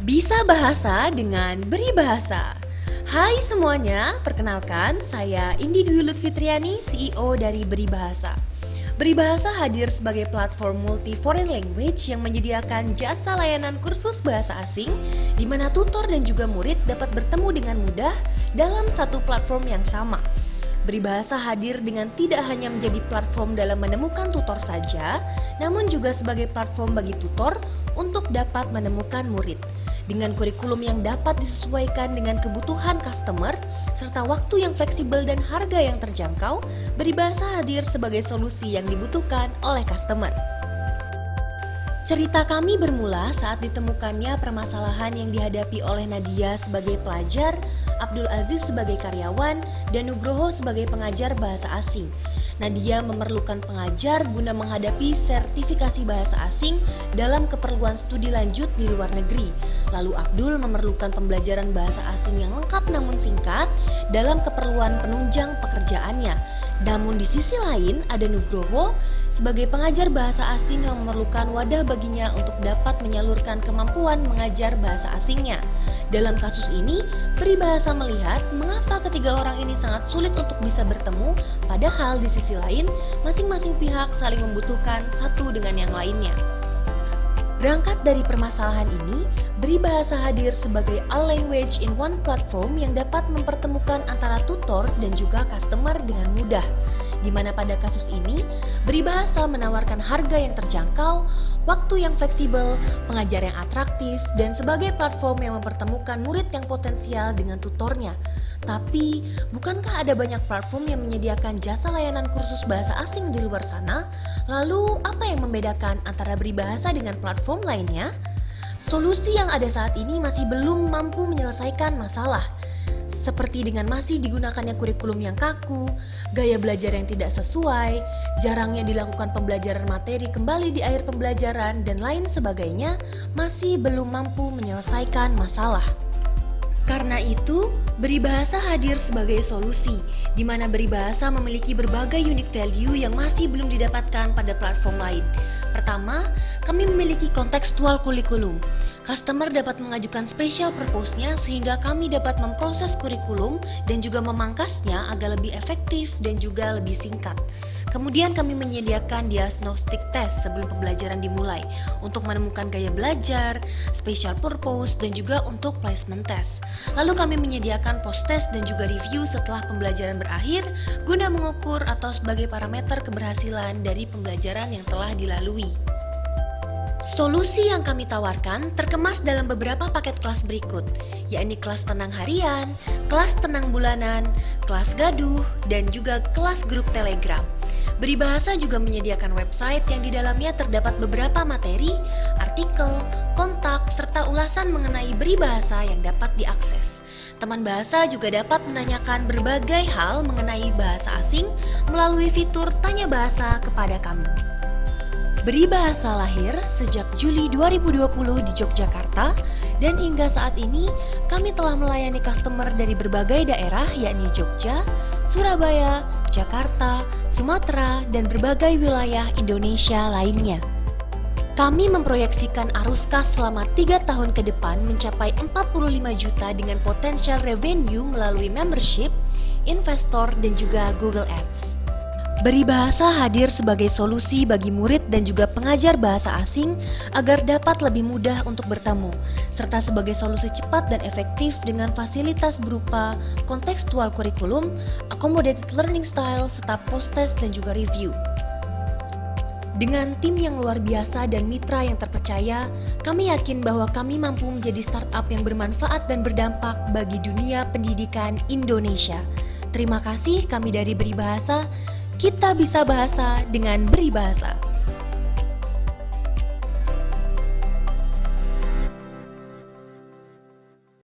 Bisa bahasa dengan beri bahasa. Hai semuanya, perkenalkan saya Indi Dwi Lutfitriani, CEO dari Beri Bahasa. Beri Bahasa hadir sebagai platform multi foreign language yang menyediakan jasa layanan kursus bahasa asing di mana tutor dan juga murid dapat bertemu dengan mudah dalam satu platform yang sama. Beri Bahasa hadir dengan tidak hanya menjadi platform dalam menemukan tutor saja, namun juga sebagai platform bagi tutor untuk dapat menemukan murid. Dengan kurikulum yang dapat disesuaikan dengan kebutuhan customer, serta waktu yang fleksibel dan harga yang terjangkau, Beri Bahasa hadir sebagai solusi yang dibutuhkan oleh customer. Cerita kami bermula saat ditemukannya permasalahan yang dihadapi oleh Nadia sebagai pelajar, Abdul Aziz sebagai karyawan, dan Nugroho sebagai pengajar bahasa asing. Nadia memerlukan pengajar guna menghadapi sertifikasi bahasa asing dalam keperluan studi lanjut di luar negeri. Lalu Abdul memerlukan pembelajaran bahasa asing yang lengkap namun singkat dalam keperluan penunjang pekerjaannya. Namun di sisi lain ada Nugroho sebagai pengajar bahasa asing yang memerlukan wadah baginya untuk dapat menyalurkan kemampuan mengajar bahasa asingnya. Dalam kasus ini, Beri Bahasa melihat mengapa ketiga orang ini sangat sulit untuk bisa bertemu, padahal di sisi lain, masing-masing pihak saling membutuhkan satu dengan yang lainnya. Berangkat dari permasalahan ini, Beri Bahasa hadir sebagai all language in one platform yang dapat mempertemukan antara tutor dan juga customer dengan mudah. Di mana pada kasus ini, Beri Bahasa menawarkan harga yang terjangkau, waktu yang fleksibel, pengajar yang atraktif, dan sebagai platform yang mempertemukan murid yang potensial dengan tutornya. Tapi, bukankah ada banyak platform yang menyediakan jasa layanan kursus bahasa asing di luar sana? Lalu, apa yang membedakan antara Beri Bahasa dengan platform lainnya? Solusi yang ada saat ini masih belum mampu menyelesaikan masalah. Seperti dengan masih digunakannya kurikulum yang kaku, gaya belajar yang tidak sesuai, jarangnya dilakukan pembelajaran materi kembali di akhir pembelajaran, dan lain sebagainya, masih belum mampu menyelesaikan masalah. Karena itu, Beri Bahasa hadir sebagai solusi, di mana Beri Bahasa memiliki berbagai unique value yang masih belum didapatkan pada platform lain. Pertama, kami memiliki kontekstual kurikulum. Customer dapat mengajukan special purpose-nya sehingga kami dapat memproses kurikulum dan juga memangkasnya agar lebih efektif dan juga lebih singkat. Kemudian kami menyediakan diagnostic test sebelum pembelajaran dimulai untuk menemukan gaya belajar, special purpose, dan juga untuk placement test. Lalu kami menyediakan post-test dan juga review setelah pembelajaran berakhir guna mengukur atau sebagai parameter keberhasilan dari pembelajaran yang telah dilalui. Solusi yang kami tawarkan terkemas dalam beberapa paket kelas berikut, yakni kelas tenang harian, kelas tenang bulanan, kelas gaduh, dan juga kelas grup Telegram. Beri Bahasa juga menyediakan website yang di dalamnya terdapat beberapa materi, artikel, kontak, serta ulasan mengenai Beri Bahasa yang dapat diakses. Teman bahasa juga dapat menanyakan berbagai hal mengenai bahasa asing melalui fitur Tanya Bahasa kepada kami. Beri Bahasa lahir sejak Juli 2020 di Yogyakarta, dan hingga saat ini kami telah melayani customer dari berbagai daerah yakni Jogja, Surabaya, Jakarta, Sumatera, dan berbagai wilayah Indonesia lainnya. Kami memproyeksikan arus kas selama 3 tahun ke depan mencapai 45 juta dengan potensial revenue melalui membership, investor, dan juga Google Ads. Beri Bahasa hadir sebagai solusi bagi murid dan juga pengajar bahasa asing agar dapat lebih mudah untuk bertemu, serta sebagai solusi cepat dan efektif dengan fasilitas berupa kontekstual kurikulum, accommodated learning style, serta post-test dan juga review. Dengan tim yang luar biasa dan mitra yang terpercaya, kami yakin bahwa kami mampu menjadi startup yang bermanfaat dan berdampak bagi dunia pendidikan Indonesia. Terima kasih, kami dari Beri Bahasa. Kita bisa bahasa dengan Beri Bahasa.